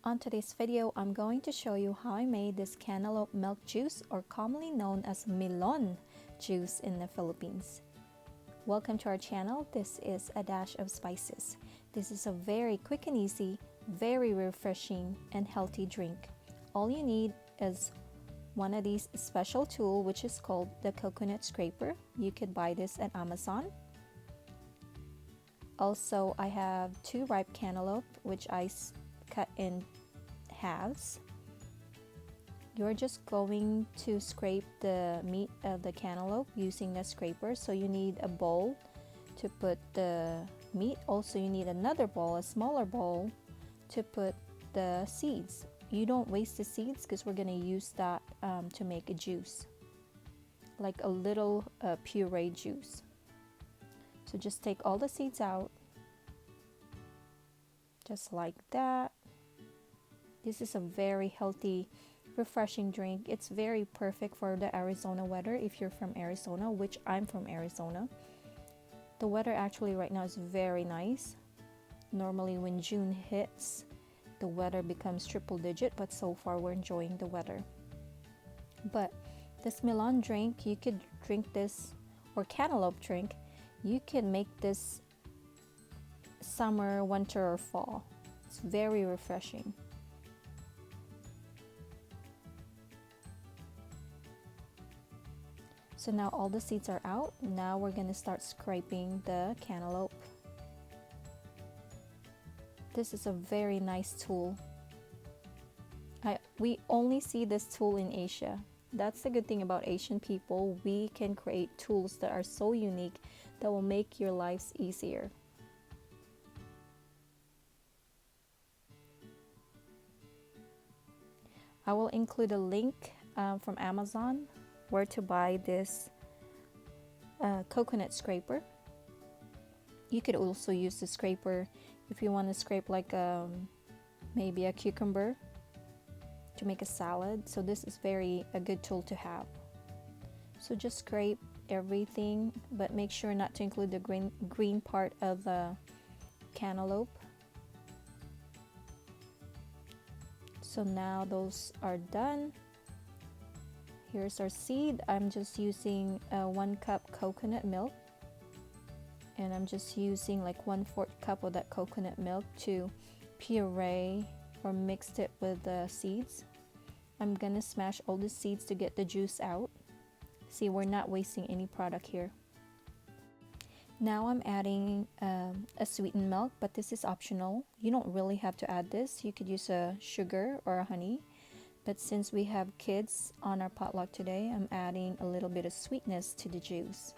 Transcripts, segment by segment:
On today's video, I'm going to show you how I made this cantaloupe milk juice, or commonly known as melon juice in the Philippines. Welcome to our channel. This is a dash of spices. This is a very quick and easy, very refreshing and healthy drink. All you need is one of these special tool, which is called the coconut scraper. You could buy this at Amazon. Also, I have 2 ripe cantaloupe, which I cut in halves. You're just going to scrape the meat of the cantaloupe using the scraper. So you need a bowl to put the meat. Also, you need another bowl, a smaller bowl, to put the seeds. You don't waste the seeds because we're going to use that to make a juice, like a little puree juice. So just take all the seeds out, just like that. This is a very healthy, refreshing drink. It's very perfect for the Arizona weather if you're from Arizona, which I'm from Arizona. The weather actually right now is very nice. Normally when June hits, the weather becomes triple digit, but so far we're enjoying the weather. But this melon drink, you could drink this, or cantaloupe drink, you can make this summer, winter, or fall. It's very refreshing. So now all the seeds are out. Now we're going to start scraping the cantaloupe. This is a very nice tool. We only see this tool in Asia. That's the good thing about Asian people. We can create tools that are so unique that will make your lives easier. I will include a link from Amazon where to buy this coconut scraper. You could also use the scraper if you want to scrape like maybe a cucumber to make a salad. So this is a good tool to have. So just scrape everything, but make sure not to include the green part of the cantaloupe. So now those are done. Here's our seed. I'm just using 1 cup coconut milk, and I'm just using like 1/4 cup of that coconut milk to puree or mix it with the seeds. I'm gonna smash all the seeds to get the juice out. See, we're not wasting any product here. Now I'm adding a sweetened milk, but this is optional. You don't really have to add this. You could use a sugar or a honey. But since we have kids on our potluck today, I'm adding a little bit of sweetness to the juice.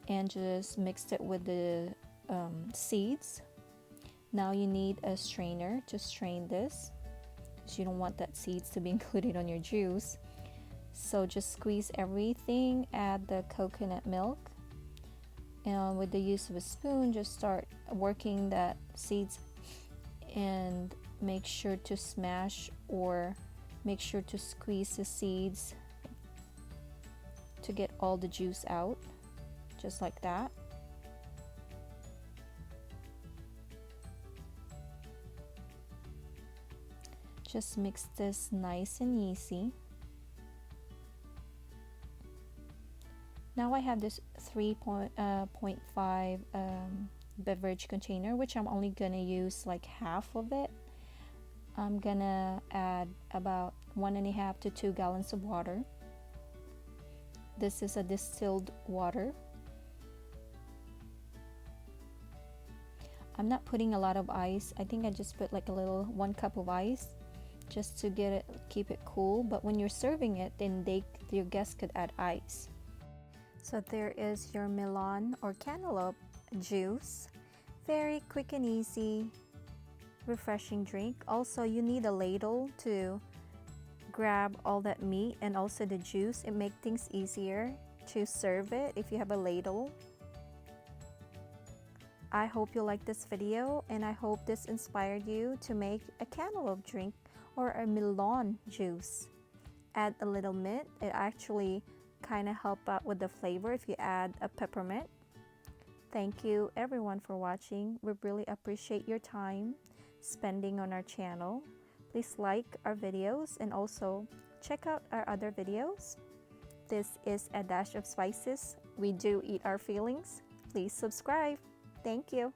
And just mixed it with the seeds. Now you need a strainer to strain this, because you don't want that seeds to be included on your juice. So just squeeze everything, add the coconut milk, and with the use of a spoon, just start working that seeds, and make sure to smash or make sure to squeeze the seeds to get all the juice out, just like that. Just mix this nice and easy. Now I have this 3.5 beverage container, which I'm only gonna use like half of it. I'm gonna add about 1.5 to 2 gallons of water. This is a distilled water. I'm not putting a lot of ice. I think I just put like a little 1 cup of ice just to keep it cool. But when you're serving it, then your guests could add ice. So there is your melon or cantaloupe juice. Very quick and easy, refreshing drink. Also, you need a ladle to grab all that meat and also the juice. It makes things easier to serve it if you have a ladle. I hope you like this video, and I hope this inspired you to make a cantaloupe drink or a melon juice. Add a little mint. It actually kind of help out with the flavor if you add a peppermint. Thank you everyone for watching. We really appreciate your time. spending on our channel. Please like our videos and also check out our other videos. This is a dash of spices. We do eat our feelings. Please subscribe. Thank you.